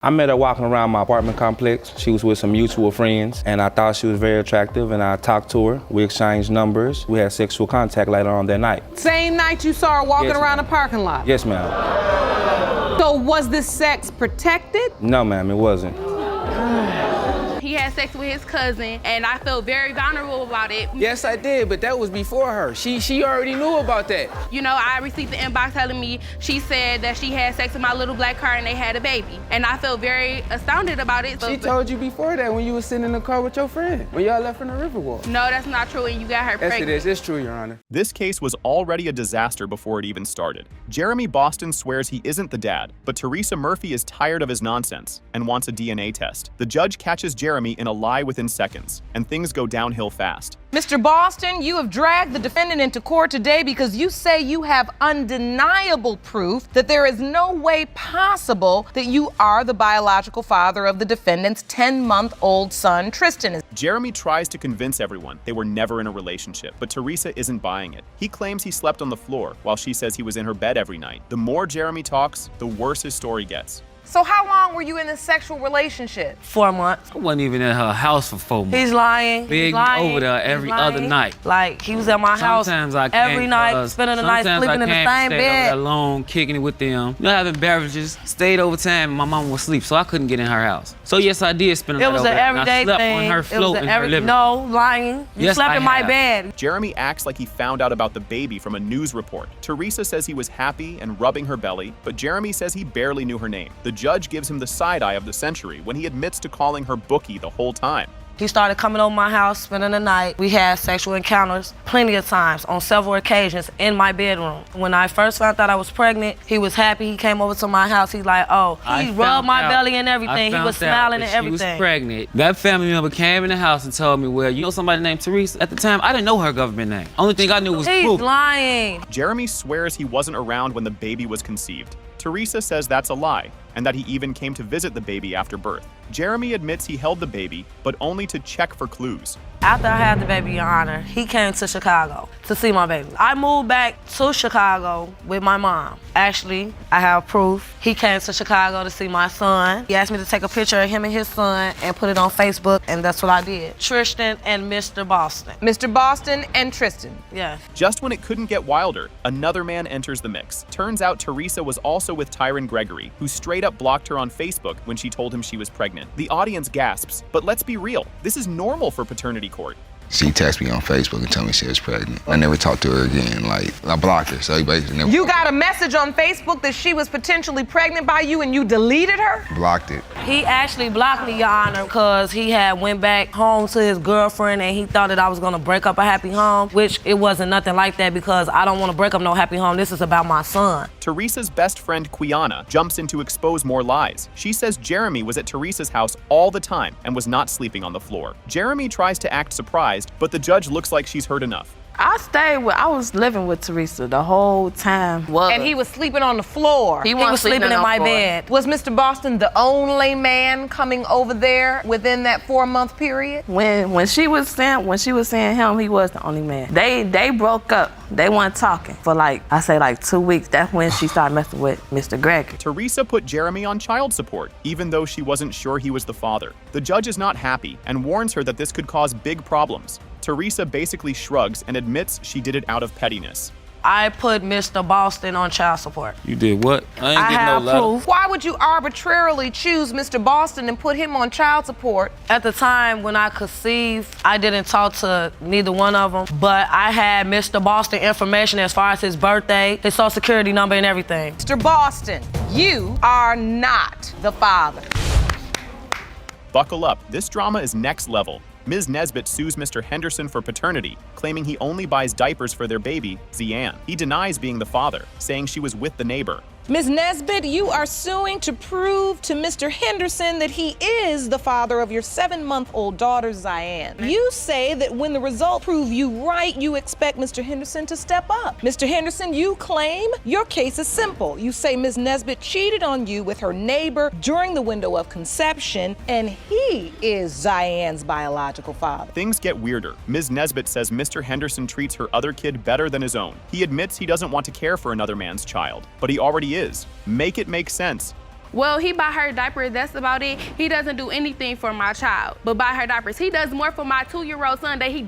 I met her walking around my apartment complex. She was with some mutual friends, and I thought she was very attractive, and I talked to her. We exchanged numbers. We had sexual contact later on that night. Same night you saw her walking around the parking lot? Yes, ma'am. So was this sex protected? No, ma'am, it wasn't. He had sex with his cousin, and I felt very vulnerable about it. Yes, I did, but that was before her. She already knew about that. You know, I received the inbox telling me she said that she had sex with my little black car and they had a baby. And I felt very astounded about it. She told you before that when you was sitting in the car with your friend, when y'all left from the Riverwalk. No, that's not true, and you got her pregnant. Yes, it is. It's true, Your Honor. This case was already a disaster before it even started. Jeremy Boston swears he isn't the dad, but Teresa Murphy is tired of his nonsense and wants a DNA test. The judge catches Jeremy in a lie within seconds, and things go downhill fast. Mr. Boston, you have dragged the defendant into court today because you say you have undeniable proof that there is no way possible that you are the biological father of the defendant's 10-month-old son, Tristan. Jeremy tries to convince everyone they were never in a relationship, but Teresa isn't buying it. He claims he slept on the floor, while she says he was in her bed every night. The more Jeremy talks, the worse his story gets. So how long were you in this sexual relationship? 4 months. I wasn't even in her house for 4 months. He's lying. Big over there every other night. Like, he was at my house every night, spending the night sleeping in the same bed. Alone, kicking it with them, having beverages, stayed over time, and my mom was asleep, so I couldn't get in her house. So yes, I did spend a night over there. It was an everyday thing. I slept on her float in her living room. No, lying. You slept in my bed. Jeremy acts like he found out about the baby from a news report. Teresa says he was happy and rubbing her belly, but Jeremy says he barely knew her name. The judge gives him the side eye of the century when he admits to calling her Bookie the whole time. He started coming over my house, spending the night. We had sexual encounters plenty of times, on several occasions, in my bedroom. When I first found out I was pregnant, he was happy. He came over to my house. He's like, oh, he rubbed my belly and everything. He was smiling and everything. She was pregnant. That family member came in the house and told me, well, you know somebody named Teresa? At the time, I didn't know her government name. Only thing I knew was He's Proof. lying. Jeremy swears he wasn't around when the baby was conceived. Teresa says that's a lie, and that he even came to visit the baby after birth. Jeremy admits he held the baby, but only to check for clues. After I had the baby, Your Honor, he came to Chicago to see my baby. I moved back to Chicago with my mom. Actually, I have proof. He came to Chicago to see my son. He asked me to take a picture of him and his son and put it on Facebook, and that's what I did. Tristan and Mr. Boston. Mr. Boston and Tristan. Yeah. Just when it couldn't get wilder, another man enters the mix. Turns out Teresa was also with Tyron Gregory, who straight up blocked her on Facebook when she told him she was pregnant. The audience gasps, but let's be real, this is normal for paternity court. She texted me on Facebook and told me she was pregnant. I never talked to her again. Like, I blocked her, so he basically never. You got a message on Facebook that she was potentially pregnant by you and you deleted her? Blocked it. He actually blocked me, Your Honor, because he had went back home to his girlfriend and he thought that I was gonna break up a happy home, which it wasn't nothing like that because I don't wanna break up no happy home. This is about my son. Teresa's best friend, Quiana, jumps in to expose more lies. She says Jeremy was at Teresa's house all the time and was not sleeping on the floor. Jeremy tries to act surprised, but the judge looks like she's heard enough. I was living with Teresa the whole time. And he was sleeping on the floor. He was sleeping in my bed. Was Mr. Boston the only man coming over there within that 4-month period? When she was seeing him, he was the only man. They broke up. They weren't talking for like 2 weeks. That's when she started messing with Mr. Gregory. Teresa put Jeremy on child support, even though she wasn't sure he was the father. The judge is not happy and warns her that this could cause big problems. Teresa basically shrugs and admits she did it out of pettiness. I put Mr. Boston on child support. You did what? I ain't getting no have letter. proof. Why would you arbitrarily choose Mr. Boston and put him on child support? At the time when I conceived, I didn't talk to neither one of them, but I had Mr. Boston information as far as his birthday, his social security number and everything. Mr. Boston, you are not the father. Buckle up, this drama is next level. Ms. Nesbitt sues Mr. Henderson for paternity, claiming he only buys diapers for their baby, Zian. He denies being the father, saying she was with the neighbor. Ms. Nesbitt, you are suing to prove to Mr. Henderson that he is the father of your 7-month-old daughter, Zian. You say that when the results prove you right, you expect Mr. Henderson to step up. Mr. Henderson, you claim your case is simple. You say Ms. Nesbitt cheated on you with her neighbor during the window of conception, and he is Zian's biological father. Things get weirder. Ms. Nesbitt says Mr. Henderson treats her other kid better than his own. He admits he doesn't want to care for another man's child, but he already is. Make it make sense. Well, he buy her diapers, that's about it. He doesn't do anything for my child, but buy her diapers. He does more for my 2-year-old son that he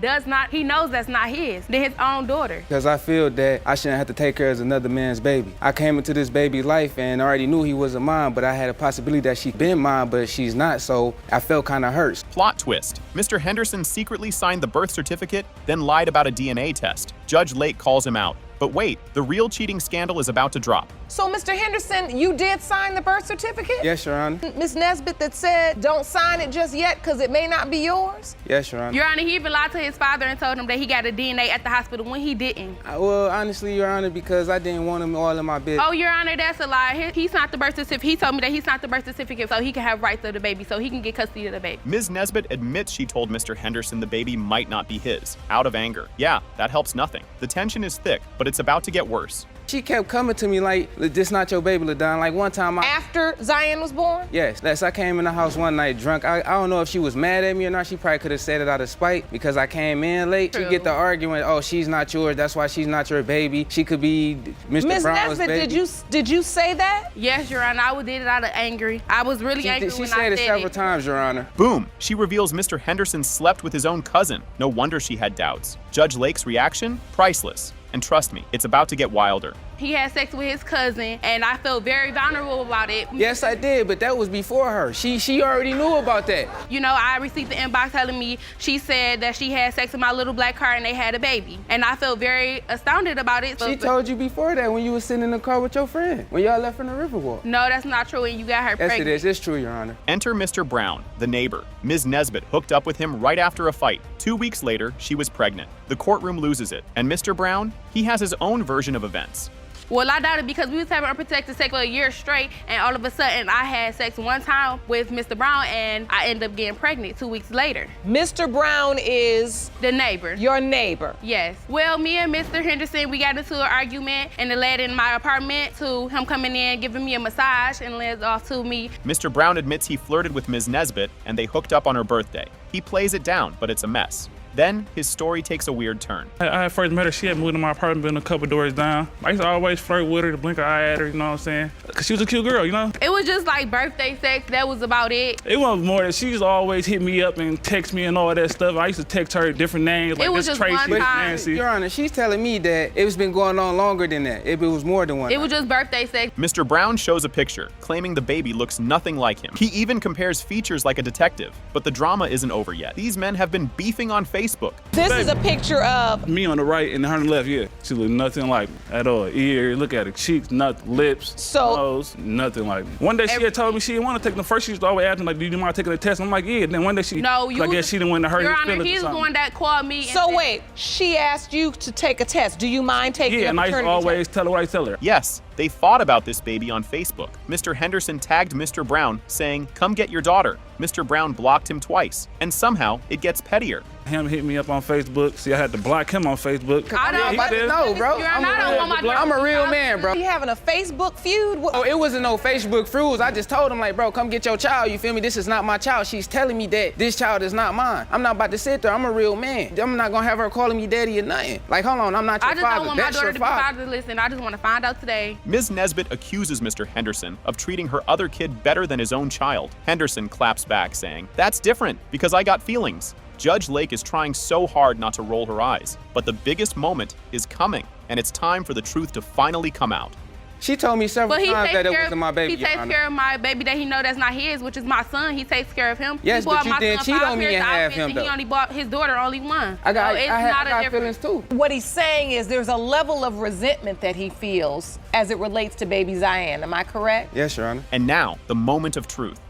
knows that's not his, than his own daughter. Because I feel that I shouldn't have to take her as another man's baby. I came into this baby's life and already knew he wasn't mine, but I had a possibility that she'd been mine, but she's not, so I felt kind of hurt. Plot twist. Mr. Henderson secretly signed the birth certificate, then lied about a DNA test. Judge Lake calls him out. But wait, the real cheating scandal is about to drop. So, Mr. Henderson, you did sign the birth certificate? Yes, Your Honor. Ms. Nesbitt that said, don't sign it just yet because it may not be yours? Yes, Your Honor. Your Honor, he even lied to his father and told him that he got a DNA at the hospital when he didn't. Well, honestly, Your Honor, because I didn't want him all in my business. Oh, Your Honor, that's a lie. He's not the birth certificate. He told me that he's not the birth certificate so he can have rights of the baby, so he can get custody of the baby. Ms. Nesbitt admits she told Mr. Henderson the baby might not be his, out of anger. Yeah, that helps nothing. The tension is thick, but it's about to get worse. She kept coming to me like, this not your baby, LaDon. Like one time After Zion was born? Yes, I came in the house one night drunk. I don't know if she was mad at me or not. She probably could have said it out of spite because I came in late. True. She get the argument, oh, she's not yours. That's why she's not your baby. She could be Mr. Ms. Brown's Nesbitt, baby. did you say that? Yes, Your Honor, I did it out of angry. I was really angry She when I said it said several times, Your Honor. Boom! She reveals Mr. Henderson slept with his own cousin. No wonder she had doubts. Judge Lake's reaction? Priceless. And trust me, it's about to get wilder. He had sex with his cousin, and I felt very vulnerable about it. Yes, I did, but that was before her. She already knew about that. You know, I received the inbox telling me she said that she had sex with my little black car and they had a baby. And I felt very astounded about it. She told you before that when you was sitting in the car with your friend, when y'all left from the Riverwalk. No, that's not true, and you got her Yes, pregnant. it is. It's true, Your Honor. Enter Mr. Brown, the neighbor. Ms. Nesbitt hooked up with him right after a fight. 2 weeks later, she was pregnant. The courtroom loses it. And Mr. Brown, he has his own version of events. Well, I doubted because we was having unprotected sex for a year straight, and all of a sudden I had sex one time with Mr. Brown, and I ended up getting pregnant 2 weeks later. Mr. Brown is The neighbor. your neighbor. Yes. Well, me and Mr. Henderson, we got into an argument, and it led in my apartment to him coming in, giving me a massage, and led off to me. Mr. Brown admits he flirted with Ms. Nesbitt, and they hooked up on her birthday. He plays it down, but it's a mess. Then, his story takes a weird turn. I first met her, she had moved to my apartment, been a couple doors down. I used to always flirt with her, to blink an eye at her, you know what I'm saying? Cause she was a cute girl, you know? It was just like birthday sex, that was about it. It wasn't more that she used to always hit me up and text me and all that stuff. I used to text her different names, like It was this just Tracy, one this time. Nancy. Your Honor, she's telling me that it's been going on longer than that. It was more than one. It was just birthday sex. Mr. Brown shows a picture, claiming the baby looks nothing like him. He even compares features like a detective. But the drama isn't over yet. These men have been beefing on Facebook. This is a picture of Me on the right and her on the left, yeah. She looked nothing like me at all. Ear, look at her cheeks, nothing, lips, So- nose, nothing like me. One day she had told me she didn't want to take them. First she used to always ask me, like, do you mind taking the test? I'm like, yeah. Then one day she, No, 'cause you I guess she didn't want to hurt Your his Honor, feelings or he's the something. one that called me. and So said- wait, she asked you to take a test. Do you mind taking Yeah, a and I used to paternity always test? tell her what I tell her. Yes, they fought about this baby on Facebook. Mr. Henderson tagged Mr. Brown, saying, "Come get your daughter." Mr. Brown blocked him twice. And somehow, it gets pettier. Him hit me up on Facebook. See, I had to block him on Facebook. I don't- he but did. No, bro. Your Honor, I don't want my daughter I'm a to real be man, bro. You having a Facebook feud? What- Oh, it wasn't no Facebook fruits. I just told him, like, bro, come get your child. You feel me? This is not my child. She's telling me that this child is not mine. I'm not about to sit there. I'm a real man. I'm not gonna have her calling me daddy or nothing. Like, hold on, I'm not your I just father. don't want my That's daughter your to be father. fatherless, and I just want to find out today. Ms. Nesbitt accuses Mr. Henderson of treating her other kid better than his own child. Henderson claps back, saying, "That's different, because I got feelings." Judge Lake is trying so hard not to roll her eyes. But the biggest moment is coming, and it's time for the truth to finally come out. She told me several But he times takes that it care wasn't my baby. He Your takes Honor. care of my baby that he know that's not his, which is my son. He takes care of him. Yes, he bought but you my didn't son cheat 5 on me pairs and of have outfits, him, and he though. only bought his daughter only one. I got, so it's I not got a difference. feelings too. What he's saying is there's a level of resentment that he feels as it relates to baby Zion. Am I correct? Yes, Your Honor. And now, the moment of truth.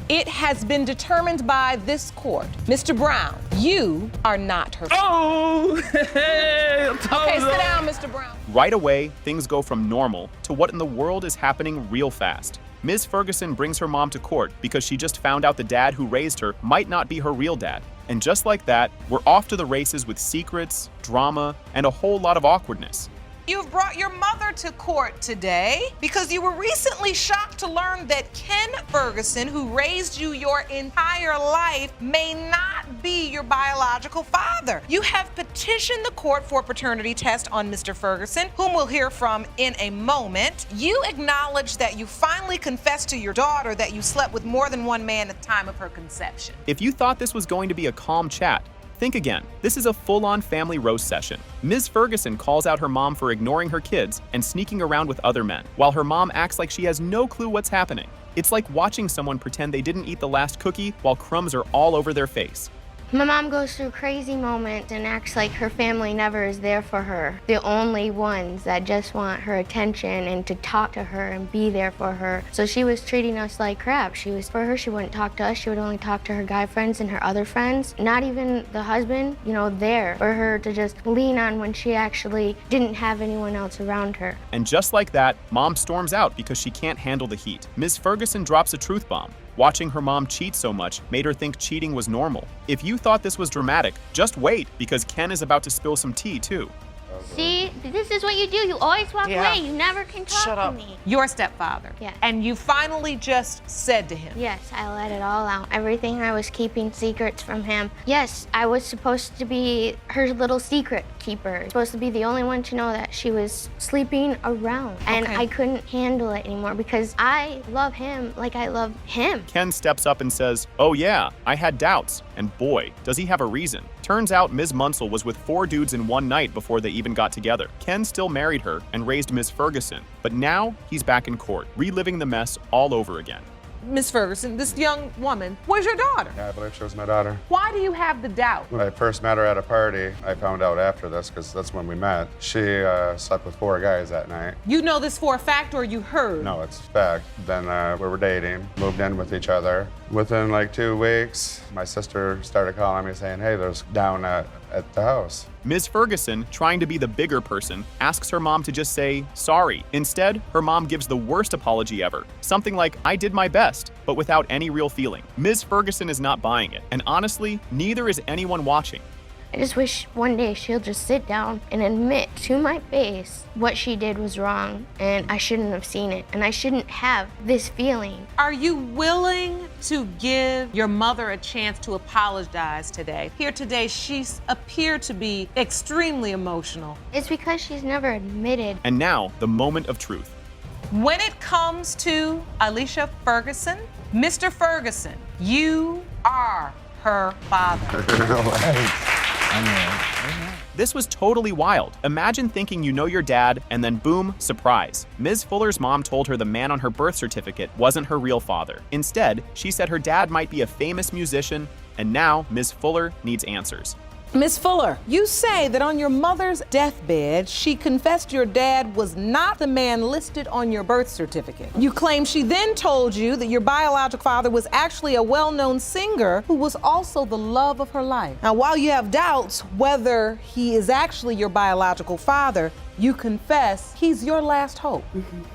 It has been determined by this court. Mr. Brown, you are not her father. Oh, hey, I told Okay, you. sit down, Mr. Brown. Right away, things go from normal to what in the world is happening real fast. Ms. Ferguson brings her mom to court because she just found out the dad who raised her might not be her real dad. And just like that, we're off to the races with secrets, drama, and a whole lot of awkwardness. You've brought your mother to court today because you were recently shocked to learn that Ken Ferguson, who raised you your entire life, may not be your biological father. You have petitioned the court for a paternity test on Mr. Ferguson, whom we'll hear from in a moment. You acknowledge that you finally confessed to your daughter that you slept with more than one man at the time of her conception. If you thought this was going to be a calm chat, think again. This is a full-on family roast session. Ms. Ferguson calls out her mom for ignoring her kids and sneaking around with other men, while her mom acts like she has no clue what's happening. It's like watching someone pretend they didn't eat the last cookie while crumbs are all over their face. My mom goes through crazy moments and acts like her family never is there for her. The only ones that just want her attention and to talk to her and be there for her. So she was treating us like crap. For her, she wouldn't talk to us. She would only talk to her guy friends and her other friends. Not even the husband, there for her to just lean on when she actually didn't have anyone else around her. And just like that, mom storms out because she can't handle the heat. Ms. Ferguson drops a truth bomb. Watching her mom cheat so much made her think cheating was normal. If you thought this was dramatic, just wait, because Ken is about to spill some tea too. See, this is what you do. You always walk away. You never can talk to me. Your stepfather. Yeah. And you finally just said to him. Yes, I let it all out. Everything I was keeping secrets from him. Yes, I was supposed to be her little secret keeper. Supposed to be the only one to know that she was sleeping around. And I couldn't handle it anymore because I love him like I love him. Ken steps up and says, "Oh yeah, I had doubts." And boy, does he have a reason. Turns out Ms. Munsell was with 4 dudes in one night before they even got together. Ken still married her and raised Ms. Ferguson, but now he's back in court, reliving the mess all over again. Miss Ferguson, this young woman was your daughter. Yeah, I believe she was my daughter. Why do you have the doubt? When I first met her at a party, I found out after this, because that's when we met. She slept with 4 guys that night. You know this for a fact or you heard? No, it's a fact. Then we were dating, moved in with each other. Within like 2 weeks, my sister started calling me saying, hey, there's down at the house. Ms. Ferguson, trying to be the bigger person, asks her mom to just say sorry. Instead, her mom gives the worst apology ever. Something like, I did my best, but without any real feeling. Ms. Ferguson is not buying it, and honestly, neither is anyone watching. I just wish one day she'll just sit down and admit to my face what she did was wrong and I shouldn't have seen it and I shouldn't have this feeling. Are you willing to give your mother a chance to apologize today? Here today, she's appeared to be extremely emotional. It's because she's never admitted. And now, the moment of truth. When it comes to Alicia Ferguson, Mr. Ferguson, you are her father. This was totally wild. Imagine thinking you know your dad, and then boom, surprise. Ms. Fuller's mom told her the man on her birth certificate wasn't her real father. Instead, she said her dad might be a famous musician, and now Ms. Fuller needs answers. Miss Fuller, you say that on your mother's deathbed, she confessed your dad was not the man listed on your birth certificate. You claim she then told you that your biological father was actually a well-known singer who was also the love of her life. Now, while you have doubts whether he is actually your biological father, you confess he's your last hope.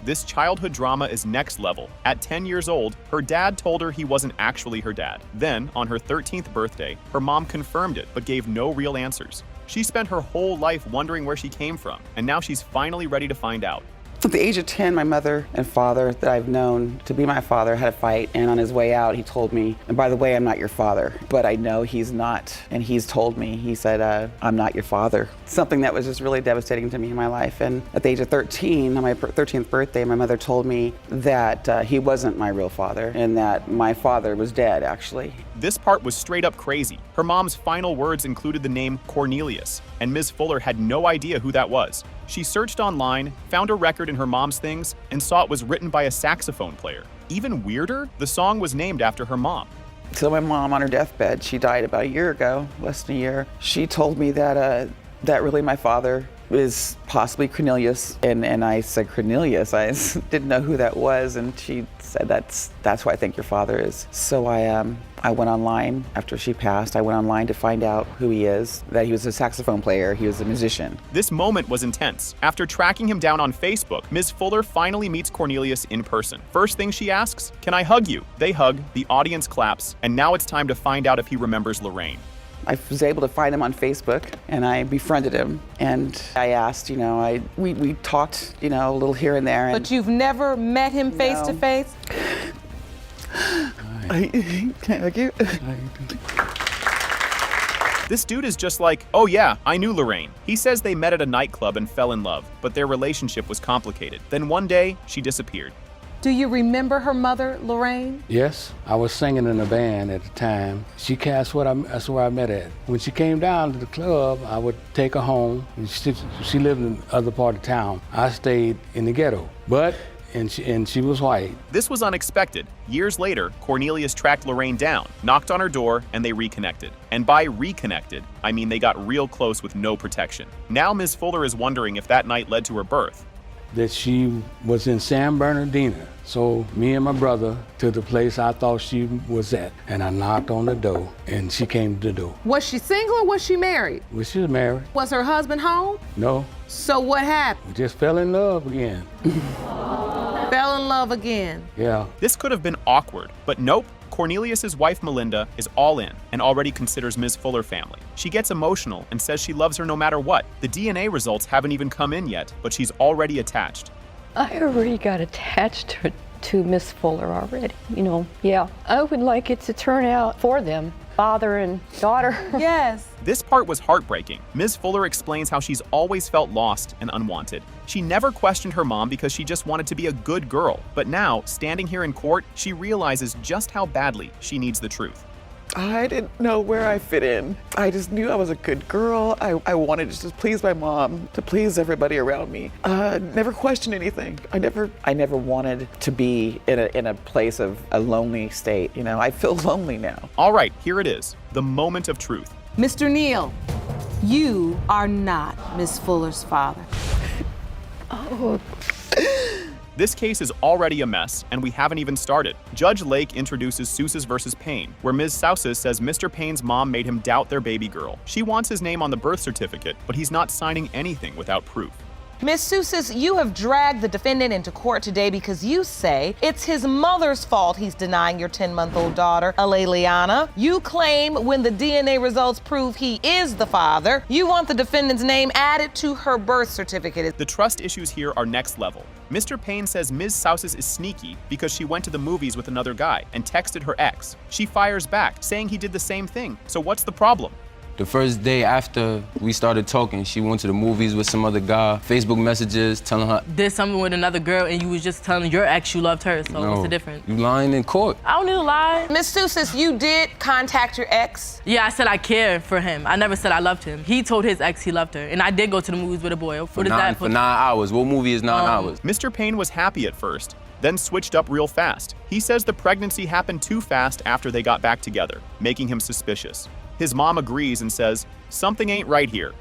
This childhood drama is next level. At 10 years old, her dad told her he wasn't actually her dad. Then, on her 13th birthday, her mom confirmed it but gave no real answers. She spent her whole life wondering where she came from, and now she's finally ready to find out. At the age of 10, my mother and father that I've known to be my father had a fight, and on his way out, he told me, and by the way, I'm not your father, but I know he's not, and he's told me, he said, I'm not your father. Something that was just really devastating to me in my life, and at the age of 13, on my 13th birthday, my mother told me that he wasn't my real father, and that my father was dead, actually. This part was straight up crazy. Her mom's final words included the name Cornelius, and Ms. Fuller had no idea who that was. She searched online, found a record in her mom's things, and saw it was written by a saxophone player. Even weirder, the song was named after her mom. So my mom, on her deathbed, she died about a year ago, less than a year. She told me that really my father is possibly Cornelius, and I said, Cornelius? I didn't know who that was, and she said, that's who I think your father is. So I went online, after she passed, I went online to find out who he is, that he was a saxophone player, he was a musician. This moment was intense. After tracking him down on Facebook, Ms. Fuller finally meets Cornelius in person. First thing she asks, can I hug you? They hug, the audience claps, and now it's time to find out if he remembers Lorraine. I was able to find him on Facebook, and I befriended him. And I asked, we talked, a little here and there. And but you've never met him face to face? This dude is just like, oh yeah, I knew Lorraine. He says they met at a nightclub and fell in love, but their relationship was complicated. Then one day, she disappeared. Do you remember her mother, Lorraine? Yes, I was singing in a band at the time. That's where I met her at. When she came down to the club, I would take her home. She lived in the other part of town. I stayed in the ghetto, and she was white. This was unexpected. Years later, Cornelius tracked Lorraine down, knocked on her door, and they reconnected. And by reconnected, I mean they got real close with no protection. Now Ms. Fuller is wondering if that night led to her birth. That she was in San Bernardino. So me and my brother to the place I thought she was at, and I knocked on the door, and she came to the door. Was she single or was she married? Well, she was married. Was her husband home? No. So what happened? We just fell in love again. Fell in love again. Yeah. This could have been awkward, but nope. Cornelius's wife Melinda is all in and already considers Ms. Fuller family. She gets emotional and says she loves her no matter what. The DNA results haven't even come in yet, but she's already attached. I already got attached to Miss Fuller already, Yeah, I would like it to turn out for them, father and daughter. Yes. This part was heartbreaking. Ms. Fuller explains how she's always felt lost and unwanted. She never questioned her mom because she just wanted to be a good girl. But now, standing here in court, she realizes just how badly she needs the truth. I didn't know where I fit in. I just knew I was a good girl. I wanted to just please my mom, to please everybody around me. Never questioned anything. I never wanted to be in a place of a lonely state. I feel lonely now. All right, here it is, the moment of truth. Mr. Neal, you are not Miss Fuller's father. Oh. This case is already a mess, and we haven't even started. Judge Lake introduces Sousis versus Payne, where Ms. Sousis says Mr. Payne's mom made him doubt their baby girl. She wants his name on the birth certificate, but he's not signing anything without proof. Ms. Sousis, you have dragged the defendant into court today because you say it's his mother's fault he's denying your 10-month-old daughter, Aleliana. You claim when the DNA results prove he is the father, you want the defendant's name added to her birth certificate. The trust issues here are next level. Mr. Payne says Ms. Sousis is sneaky because she went to the movies with another guy and texted her ex. She fires back, saying he did the same thing. So what's the problem? The first day after we started talking, she went to the movies with some other guy, Facebook messages telling her, did something with another girl and you was just telling your ex you loved her, so what's the difference? You lying in court. I don't need to lie. Ms. Sousis, you did contact your ex? Yeah, I said I care for him. I never said I loved him. He told his ex he loved her, and I did go to the movies with a boy. For 9 hours. What movie is 9 hours? Mr. Payne was happy at first, then switched up real fast. He says the pregnancy happened too fast after they got back together, making him suspicious. His mom agrees and says, something ain't right here.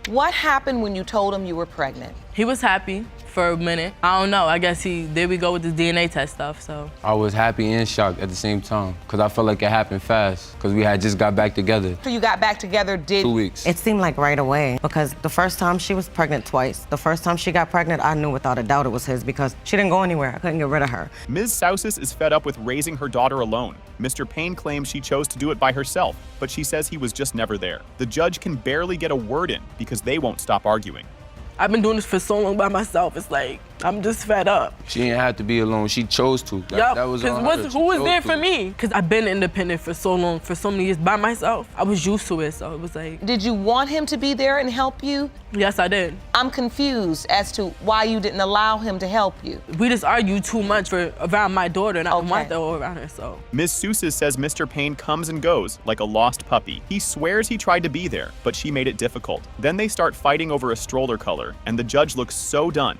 What happened when you told him you were pregnant? He was happy for a minute. I don't know, I guess there we go with the DNA test stuff, so. I was happy and shocked at the same time, because I felt like it happened fast, because we had just got back together. After you got back together, 2 weeks. It seemed like right away, because the first time she was pregnant twice. The first time she got pregnant, I knew without a doubt it was his, because she didn't go anywhere. I couldn't get rid of her. Ms. Sousis is fed up with raising her daughter alone. Mr. Payne claims she chose to do it by herself, but she says he was just never there. The judge can barely get a word in because they won't stop arguing. I've been doing this for so long by myself. It's like, I'm just fed up. She didn't have to be alone. She chose to. That was on her. Who was there for me? Because I've been independent for so long, for so many years by myself. I was used to it, so it was like. Did you want him to be there and help you? Yes, I did. I'm confused as to why you didn't allow him to help you. We just argued too much around my daughter, and I don't want that all around her, so. Ms. Sousis says Mr. Payne comes and goes like a lost puppy. He swears he tried to be there, but she made it difficult. Then they start fighting over a stroller color, and the judge looks so done.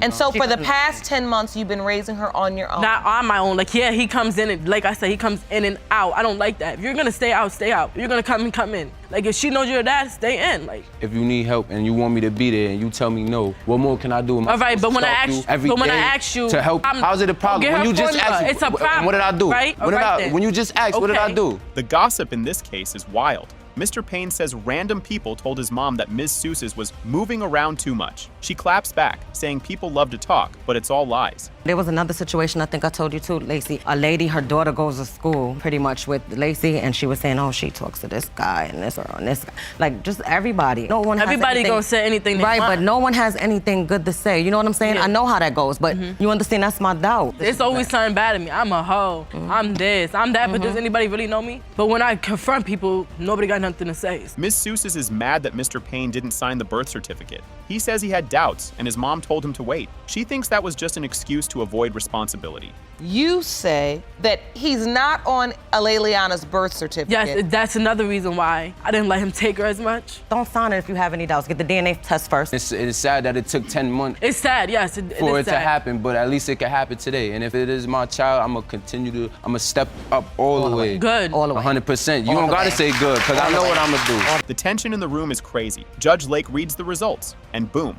And so for the past 10 months, you've been raising her on your own? Not on my own. Like, yeah, he comes in and, like I said, he comes in and out. I don't like that. If you're gonna stay out, stay out. If you're gonna come in. Like, if she knows you're dad, stay in. Like, if you need help and you want me to be there and you tell me no, what more can I do? All right, but when I ask you to help, how's it a problem? When you just asked, it's a problem. What did I do? Right? When you just asked, what did I do? The gossip in this case is wild. Mr. Payne says random people told his mom that Ms. Seuss's was moving around too much. She claps back, saying people love to talk, but it's all lies. There was another situation, I think I told you too, Lacey. A lady, her daughter goes to school pretty much with Lacey, and she was saying, oh, she talks to this guy and this girl and this guy. Like, just everybody. No one Everybody has gonna say anything they right, want. but no one has anything good to say. You know what I'm saying? Yeah. I know how that goes, but you understand that's my doubt. It's always something bad in me. I'm a hoe. I'm this. I'm that. But does anybody really know me? But when I confront people, nobody got nothing to say. Ms. Seuss's is mad that Mr. Payne didn't sign the birth certificate. He says he had doubts, and his mom told him to wait. She thinks that was just an excuse to avoid responsibility. You say that he's not on Aleliana's birth certificate. Yes, that's another reason why I didn't let him take her as much. Don't sign it if you have any doubts. Get the DNA test first. It's sad that it took 10 months It's sad, yes. for is it to sad. happen, but at least it can happen today. And if it is my child, I'm gonna step up all the way. Good. All the way. 100%. You don't gotta say good, because I know what I'm gonna do. The tension in the room is crazy. Judge Lake reads the results, and boom.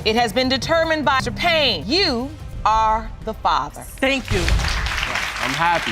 It has been determined by Mr. Payne. You are the father. Thank you. I'm happy.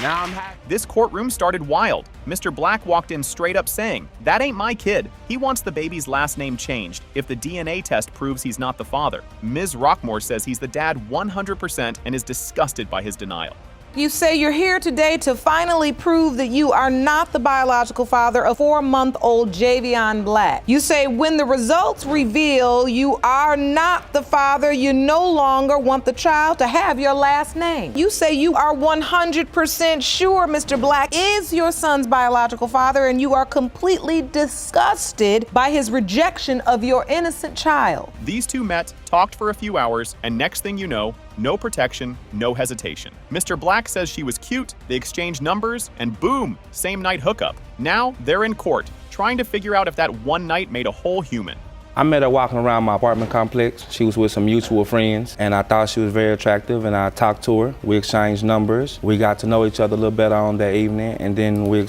Now I'm happy. This courtroom started wild. Mr. Black walked in straight up saying, that ain't my kid. He wants the baby's last name changed if the DNA test proves he's not the father. Ms. Rockmore says he's the dad 100% and is disgusted by his denial. You say you're here today to finally prove that you are not the biological father of 4-month-old Javion Black. You say when the results reveal you are not the father, you no longer want the child to have your last name. You say you are 100% sure Mr. Black is your son's biological father, and you are completely disgusted by his rejection of your innocent child. These two met, talked for a few hours, and next thing you know, no protection, no hesitation. Mr. Black says she was cute, they exchanged numbers, and boom, same night hookup. Now they're in court, trying to figure out if that one night made a whole human. I met her walking around my apartment complex. She was with some mutual friends, and I thought she was very attractive, and I talked to her. We exchanged numbers. We got to know each other a little better on that evening, and then we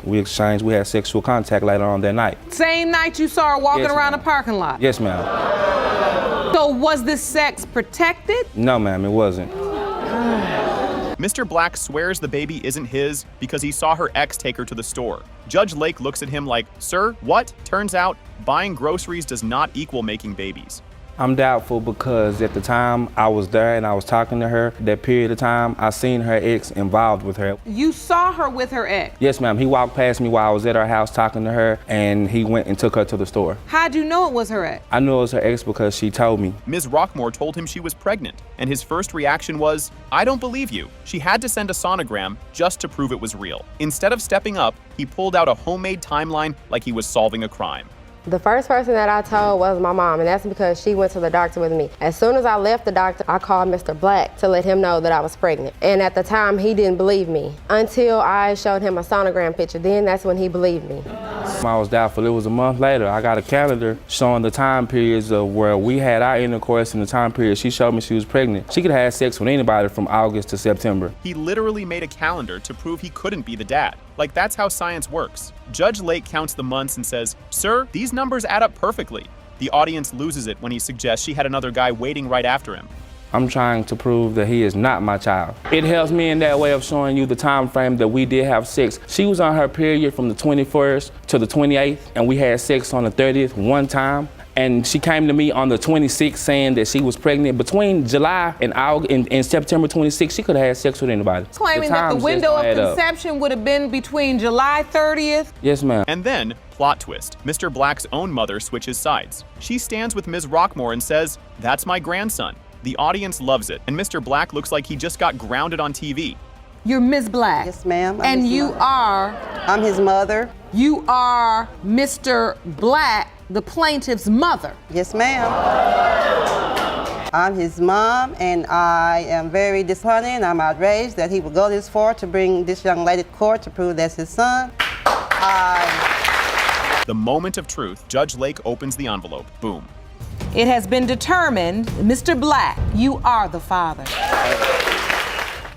had sexual contact later on that night. Same night you saw her walking Yes, around ma'am. the parking lot. Yes, ma'am. So was this sex protected? No, ma'am, it wasn't. Mr. Black swears the baby isn't his because he saw her ex take her to the store. Judge Lake looks at him like, sir, what? Turns out, buying groceries does not equal making babies. I'm doubtful because at the time I was there and I was talking to her, that period of time, I seen her ex involved with her. You saw her with her ex? Yes, ma'am. He walked past me while I was at her house talking to her, and he went and took her to the store. How'd you know it was her ex? I knew it was her ex because she told me. Ms. Rockmore told him she was pregnant, and his first reaction was, I don't believe you. She had to send a sonogram just to prove it was real. Instead of stepping up, he pulled out a homemade timeline like he was solving a crime. The first person that I told was my mom, and that's because she went to the doctor with me. As soon as I left the doctor, I called Mr. Black to let him know that I was pregnant. And at the time, he didn't believe me until I showed him a sonogram picture. Then that's when he believed me. I was doubtful. It was a month later. I got a calendar showing the time periods of where we had our intercourse in the time period. She showed me she was pregnant. She could have had sex with anybody from August to September. He literally made a calendar to prove he couldn't be the dad. Like, that's how science works. Judge Lake counts the months and says, sir, these numbers add up perfectly. The audience loses it when he suggests she had another guy waiting right after him. I'm trying to prove that he is not my child. It helps me in that way of showing you the time frame that we did have sex. She was on her period from the 21st to the 28th, and we had sex on the 30th one time. And she came to me on the 26th saying that she was pregnant. Between July and August and September 26th, she could have had sex with anybody. Claiming that the window of conception would have been between July 30th. Yes, ma'am. And then, plot twist, Mr. Black's own mother switches sides. She stands with Ms. Rockmore and says, that's my grandson. The audience loves it, and Mr. Black looks like he just got grounded on TV. You're Ms. Black. Yes, ma'am. And you are? I'm his mother. You are Mr. Black, the plaintiff's mother. Yes, ma'am. I'm his mom, and I am very disappointed and I'm outraged that he would go this far to bring this young lady to court to prove that's his son. The moment of truth, Judge Lake opens the envelope. Boom. It has been determined, Mr. Black, you are the father.